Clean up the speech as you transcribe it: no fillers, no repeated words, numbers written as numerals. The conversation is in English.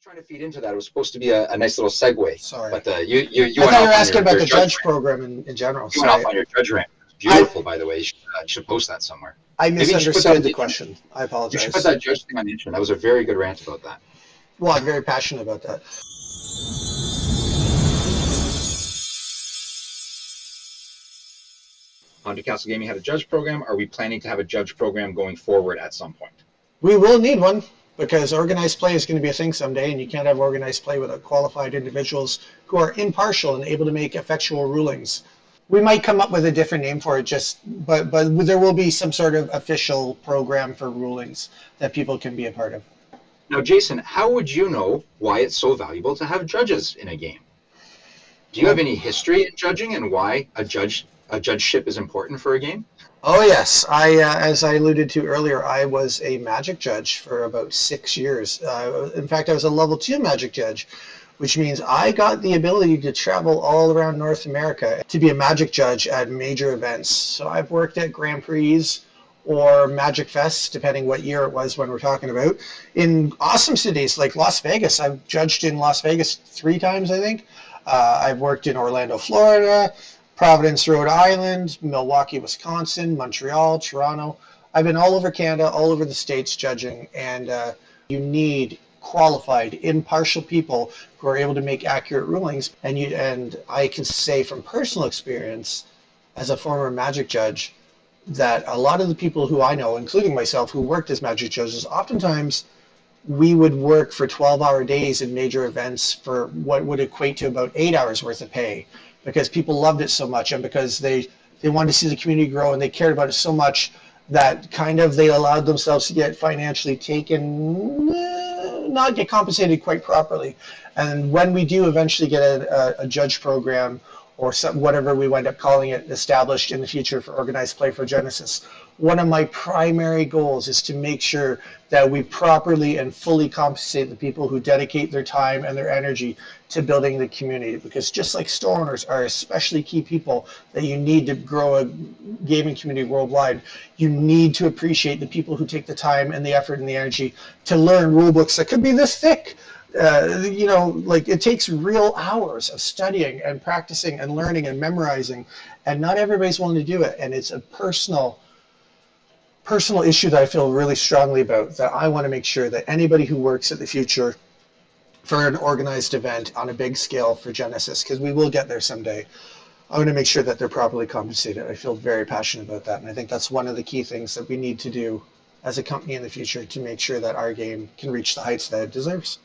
trying to feed into that. It was supposed to be a nice little segue. Sorry. But you I went thought you were off on asking about your the judge rant. program in general. You went off on your judge rant. It's beautiful, by the way. You should post that somewhere. I Maybe you should put that misunderstood on the the question. I You should apologize. put that judge thing on the internet. That was a very good rant about that. Well, I'm very passionate about that. Haunted Castle Gaming had a judge program. Are we planning to have a judge program going forward at some point? We will need one because organized play is going to be a thing someday, and you can't have organized play without qualified individuals who are impartial and able to make effectual rulings. We might come up with a different name for it, but there will be some sort of official program for rulings that people can be a part of. Now, Jason, how would you know why it's so valuable to have judges in a game? Do you have any history in judging and why a judgeship is important for a game? Oh yes, as I alluded to earlier, I was a Magic judge for about 6 years. In fact, I was a level 2 Magic judge, which means I got the ability to travel all around North America to be a Magic judge at major events. So I've worked at Grand Prix or Magic Fest, depending what year it was when we're talking about, in awesome cities like Las Vegas. I've judged in Las Vegas 3 times, I think. I've worked in Orlando, Florida, Providence, Rhode Island, Milwaukee, Wisconsin, Montreal, Toronto. I've been all over Canada, all over the States judging, and you need qualified, impartial people who are able to make accurate rulings. And I can say from personal experience, as a former Magic judge, that a lot of the people who I know, including myself, who worked as Magic judges, oftentimes we would work for 12-hour days in major events for what would equate to about 8 hours worth of pay, because people loved it so much and because they wanted to see the community grow and they cared about it so much that kind of they allowed themselves to get financially taken, not get compensated quite properly. And when we do eventually get a judge program or whatever we wind up calling it established in the future for organized play for Genesis, one of my primary goals is to make sure that we properly and fully compensate the people who dedicate their time and their energy to building the community. Because just like store owners are especially key people that you need to grow a gaming community worldwide, you need to appreciate the people who take the time and the effort and the energy to learn rule books that could be this thick. Like it takes real hours of studying and practicing and learning and memorizing, and not everybody's willing to do it. And it's a personal issue that I feel really strongly about, that I want to make sure that anybody who works at the future for an organized event on a big scale for Genesis, because we will get there someday, I want to make sure that they're properly compensated. I feel very passionate about that, and I think that's one of the key things that we need to do as a company in the future to make sure that our game can reach the heights that it deserves.